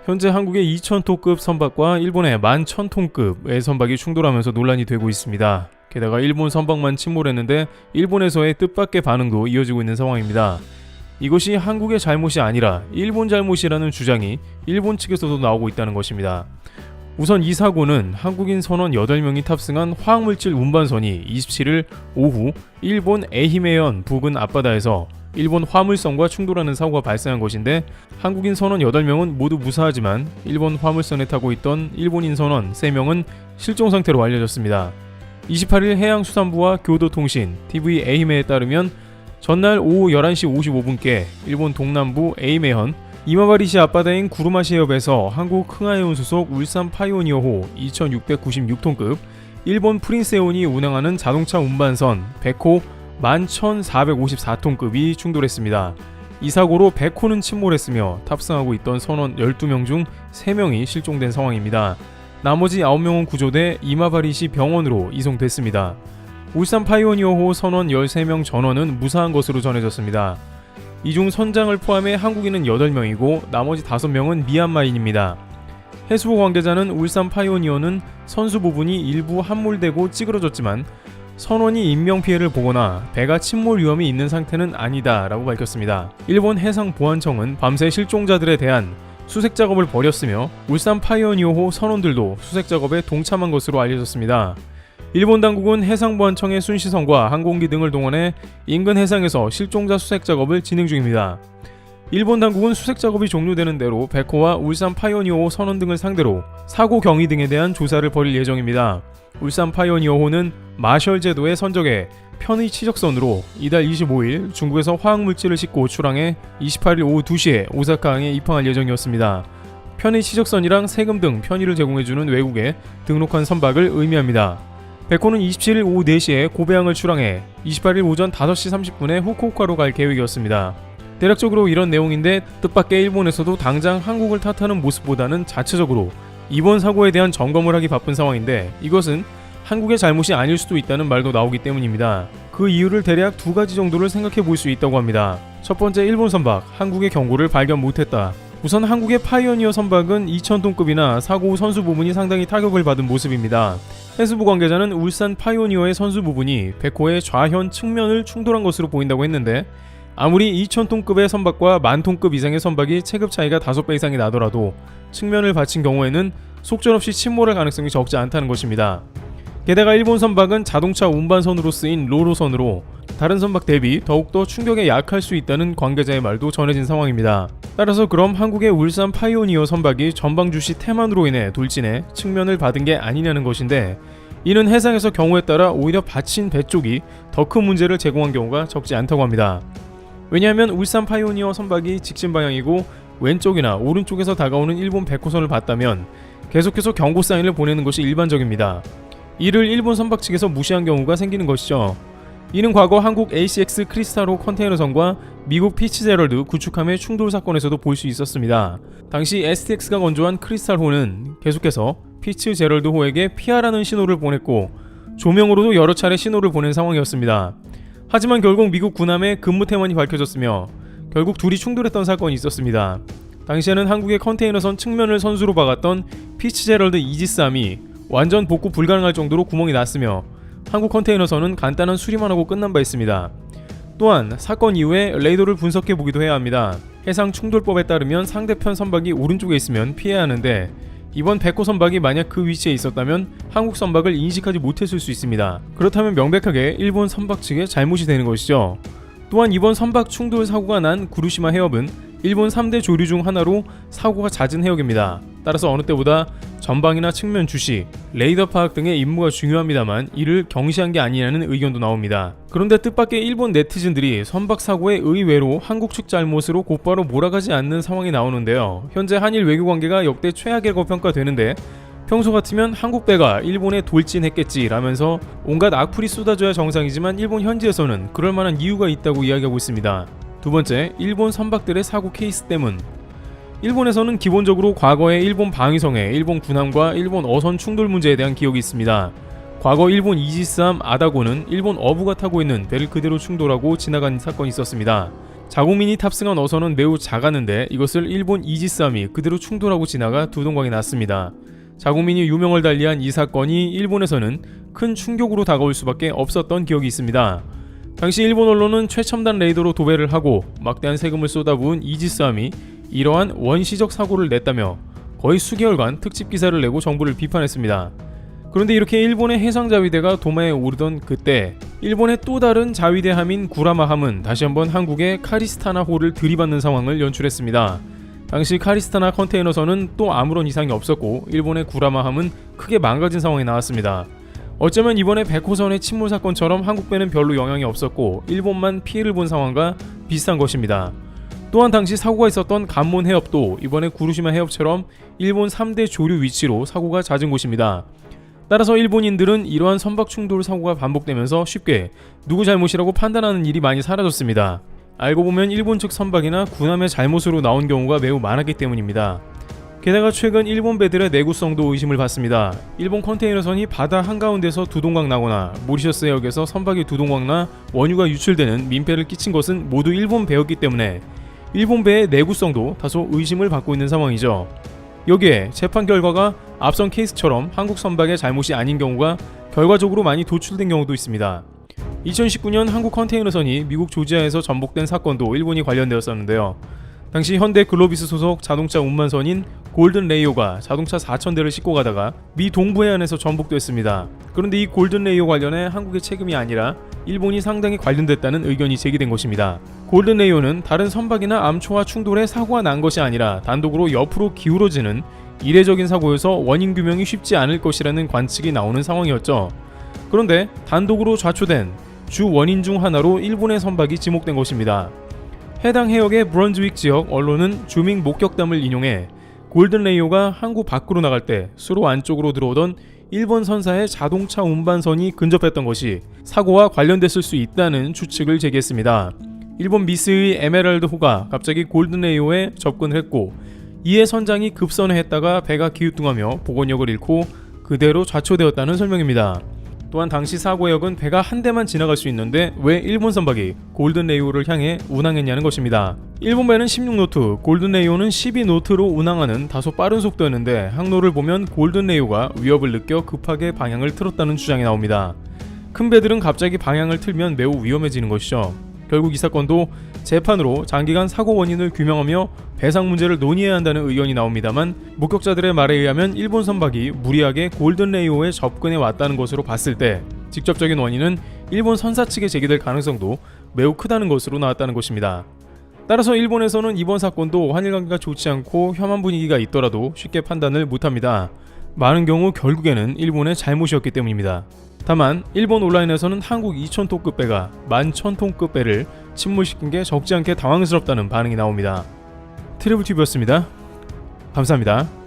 현재 한국의 2,000톤급 선박과 일본의 11,000톤급의 선박이 충돌하면서 논란이 되고 있습니다. 게다가 일본 선박만 침몰했는데 일본에서의 뜻밖의 반응도 이어지고 있는 상황입니다. 이것이 한국의 잘못이 아니라 일본 잘못이라는 주장이 일본 측에서도 나오고 있다는 것입니다. 우선 이 사고는 한국인 선원 8명이 탑승한 화학물질 운반선이 27일 오후 일본 에히메현 부근 앞바다에서 일본 화물선과 충돌하는 사고가 발생한 것인데, 한국인 선원 8명은 모두 무사하지만 일본 화물선에 타고 있던 일본인 선원 3명은 실종 상태로 알려졌습니다. 28일 해양수산부와 교도통신 TV 에이메에 따르면 전날 오후 11시 55분께 일본 동남부 에이메현 이마바리시 앞바다인 구루마시 해협에서 한국 흥하해운 소속 울산 파이오니어호 2696톤급 일본 프린세온이 운항하는 자동차 운반선 백호 11,454톤급이 충돌했습니다. 이 사고로 백호는 침몰했으며 탑승하고 있던 선원 12명 중 3명이 실종된 상황입니다. 나머지 9명은 구조돼 이마바리시 병원으로 이송됐습니다. 울산 파이오니어호 선원 13명 전원은 무사한 것으로 전해졌습니다. 이 중 선장을 포함해 한국인은 8명이고 나머지 5명은 미얀마인입니다. 해수부 관계자는 울산 파이오니어는 선수 부분이 일부 함몰되고 찌그러졌지만 선원이 인명피해를 보거나 배가 침몰 위험이 있는 상태는 아니다 라고 밝혔습니다. 일본 해상보안청은 밤새 실종자들에 대한 수색작업을 벌였으며 울산 파이오니어호 선원들도 수색작업에 동참한 것으로 알려졌습니다. 일본 당국은 해상보안청의 순시선과 항공기 등을 동원해 인근 해상에서 실종자 수색작업을 진행 중입니다. 일본 당국은 수색작업이 종료되는 대로 백호와 울산 파이오니어호 선원 등을 상대로 사고 경위 등에 대한 조사를 벌일 예정입니다. 울산 파이오니어호는 마셜 제도에 선적해 편의 치적선으로 이달 25일 중국에서 화학물질을 싣고 출항해 28일 오후 2시에 오사카항에 입항할 예정이었습니다. 편의 치적선이랑 세금 등 편의를 제공해주는 외국에 등록한 선박을 의미합니다. 백호는 27일 오후 4시에 고베항을 출항해 28일 오전 5시 30분에 후쿠오카로 갈 계획이었습니다. 대략적으로 이런 내용인데, 뜻밖의 일본에서도 당장 한국을 탓하는 모습보다는 자체적으로 이번 사고에 대한 점검을 하기 바쁜 상황인데, 이것은 한국의 잘못이 아닐 수도 있다는 말도 나오기 때문입니다. 그 이유를 대략 2가지 정도를 생각해 볼 수 있다고 합니다. 첫 번째, 일본 선박 한국의 경고를 발견 못했다. 우선 한국의 파이오니어 선박은 2,000톤급이나 사고 후 선수 부분이 상당히 타격을 받은 모습입니다. 해수부 관계자는 울산 파이오니어의 선수 부분이 백호의 좌현 측면을 충돌한 것으로 보인다고 했는데, 아무리 2,000톤급의 선박과 10,000톤급 이상의 선박이 체급 차이가 5배 이상이 나더라도 측면을 받친 경우에는 속절없이 침몰할 가능성이 적지 않다는 것입니다. 게다가 일본 선박은 자동차 운반선으로 쓰인 로로선으로 다른 선박 대비 더욱더 충격에 약할 수 있다는 관계자의 말도 전해진 상황입니다. 따라서 그럼 한국의 울산 파이오니어 선박이 전방 주시 태만으로 인해 돌진해 측면을 받은 게 아니냐는 것인데, 이는 해상에서 경우에 따라 오히려 받친 배 쪽이 더 큰 문제를 제공한 경우가 적지 않다고 합니다. 왜냐하면 울산 파이오니어 선박이 직진 방향이고 왼쪽이나 오른쪽에서 다가오는 일본 백호선을 봤다면 계속해서 경고 사인을 보내는 것이 일반적입니다. 이를 일본 선박 측에서 무시한 경우가 생기는 것이죠. 이는 과거 한국 ACX 크리스탈호 컨테이너선과 미국 피츠제럴드 구축함의 충돌 사건에서도 볼 수 있었습니다. 당시 STX가 건조한 크리스탈호는 계속해서 피츠제럴드호에게 피하라는 신호를 보냈고 조명으로도 여러 차례 신호를 보낸 상황이었습니다. 하지만 결국 미국 군함의 근무 태만이 밝혀졌으며 결국 둘이 충돌했던 사건이 있었습니다. 당시에는 한국의 컨테이너선 측면을 선수로 박았던 피츠제럴드 이지스함이 완전 복구 불가능할 정도로 구멍이 났으며 한국 컨테이너선은 간단한 수리만 하고 끝난 바 있습니다. 또한 사건 이후에 레이더를 분석해 보기도 해야 합니다. 해상 충돌법에 따르면 상대편 선박이 오른쪽에 있으면 피해야 하는데, 이번 백호 선박이 만약 그 위치에 있었다면 한국 선박을 인식하지 못했을 수 있습니다. 그렇다면 명백하게 일본 선박 측의 잘못이 되는 것이죠. 또한 이번 선박 충돌 사고가 난 구루시마 해협은 일본 3대 조류 중 하나로 사고가 잦은 해역입니다. 따라서 어느 때보다 전방이나 측면 주시, 레이더 파악 등의 임무가 중요합니다만 이를 경시한 게 아니냐는 의견도 나옵니다. 그런데 뜻밖의 일본 네티즌들이 선박 사고에 의외로 한국 측 잘못으로 곧바로 몰아가지 않는 상황이 나오는데요. 현재 한일 외교 관계가 역대 최악이라고 평가되는데, 평소 같으면 한국 배가 일본에 돌진했겠지 라면서 온갖 악플이 쏟아져야 정상이지만 일본 현지에서는 그럴 만한 이유가 있다고 이야기하고 있습니다. 두 번째, 일본 선박들의 사고 케이스 때문. 일본에서는 기본적으로 과거에 일본 방위성에 일본 군함과 일본 어선 충돌 문제에 대한 기억이 있습니다. 과거 일본 이지스함 아다고는 일본 어부가 타고 있는 배를 그대로 충돌하고 지나간 사건이 있었습니다. 자국민이 탑승한 어선은 매우 작았는데 이것을 일본 이지스함이 그대로 충돌하고 지나가 두 동강이 났습니다. 자국민이 유명을 달리한 이 사건이 일본에서는 큰 충격으로 다가올 수밖에 없었던 기억이 있습니다. 당시 일본 언론은 최첨단 레이더로 도배를 하고 막대한 세금을 쏟아부은 이지스함이 이러한 원시적 사고를 냈다며 거의 수개월간 특집 기사를 내고 정부를 비판했습니다. 그런데 이렇게 일본의 해상 자위대가 도마에 오르던 그때 일본의 또 다른 자위대함인 구라마함은 다시 한번 한국의 카리스타나호를 들이받는 상황을 연출했습니다. 당시 카리스타나 컨테이너선은 또 아무런 이상이 없었고 일본의 구라마함은 크게 망가진 상황이 나왔습니다. 어쩌면 이번에 백호선의 침몰 사건처럼 한국배는 별로 영향이 없었고 일본만 피해를 본 상황과 비슷한 것입니다. 또한 당시 사고가 있었던 간몬 해협도 이번에 구루시마 해협처럼 일본 3대 조류 위치로 사고가 잦은 곳입니다. 따라서 일본인들은 이러한 선박 충돌 사고가 반복되면서 쉽게 누구 잘못이라고 판단하는 일이 많이 사라졌습니다. 알고 보면 일본 측 선박이나 군함의 잘못으로 나온 경우가 매우 많았기 때문입니다. 게다가 최근 일본 배들의 내구성도 의심을 받습니다. 일본 컨테이너선이 바다 한가운데서 두동강 나거나 모리셔스 해역에서 선박이 두동강 나 원유가 유출되는 민폐를 끼친 것은 모두 일본 배였기 때문에 일본 배의 내구성도 다소 의심을 받고 있는 상황이죠. 여기에 재판 결과가 앞선 케이스처럼 한국 선박의 잘못이 아닌 경우가 결과적으로 많이 도출된 경우도 있습니다. 2019년 한국 컨테이너선이 미국 조지아에서 전복된 사건도 일본이 관련되었었는데요. 당시 현대 글로비스 소속 자동차 운반선인 골든 레이오가 자동차 4,000대를 싣고 가다가 미 동부 해안에서 전복됐습니다. 그런데 이 골든 레이오 관련해 한국의 책임이 아니라 일본이 상당히 관련됐다는 의견이 제기된 것입니다. 골든 레이오는 다른 선박이나 암초와 충돌해 사고가 난 것이 아니라 단독으로 옆으로 기울어지는 이례적인 사고여서 원인 규명이 쉽지 않을 것이라는 관측이 나오는 상황이었죠. 그런데 단독으로 좌초된 주 원인 중 하나로 일본의 선박이 지목된 것입니다. 해당 해역의 브런즈윅 지역 언론은 주민 목격담을 인용해 골든 레이오가 항구 밖으로 나갈 때 수로 안쪽으로 들어오던 일본 선사의 자동차 운반선이 근접했던 것이 사고와 관련됐을 수 있다는 추측을 제기했습니다. 일본 미스의 에메랄드호가 갑자기 골든 레이오에 접근을 했고 이에 선장이 급선을 했다가 배가 기우뚱하며 복원력을 잃고 그대로 좌초되었다는 설명입니다. 또한 당시 사고역은 배가 한 대만 지나갈 수 있는데 왜 일본 선박이 골든 레이오를 향해 운항했냐는 것입니다. 일본 배는 16노트, 골든 레이오는 12노트로 운항하는 다소 빠른 속도였는데 항로를 보면 골든 레이오가 위협을 느껴 급하게 방향을 틀었다는 주장이 나옵니다. 큰 배들은 갑자기 방향을 틀면 매우 위험해지는 것이죠. 결국 이 사건도 재판으로 장기간 사고 원인을 규명하며 배상 문제를 논의해야 한다는 의견이 나옵니다만 목격자들의 말에 의하면 일본 선박이 무리하게 골든 레이오에 접근해 왔다는 것으로 봤을 때 직접적인 원인은 일본 선사 측에 제기될 가능성도 매우 크다는 것으로 나왔다는 것입니다. 따라서 일본에서는 이번 사건도 한일관계가 좋지 않고 혐한 분위기가 있더라도 쉽게 판단을 못합니다. 많은 경우 결국에는 일본의 잘못이었기 때문입니다. 다만 일본 온라인에서는 한국 2,000톤급 배가 11,000톤급 배를 침몰시킨 게 적지 않게 당황스럽다는 반응이 나옵니다. 트래블TV였습니다. 감사합니다.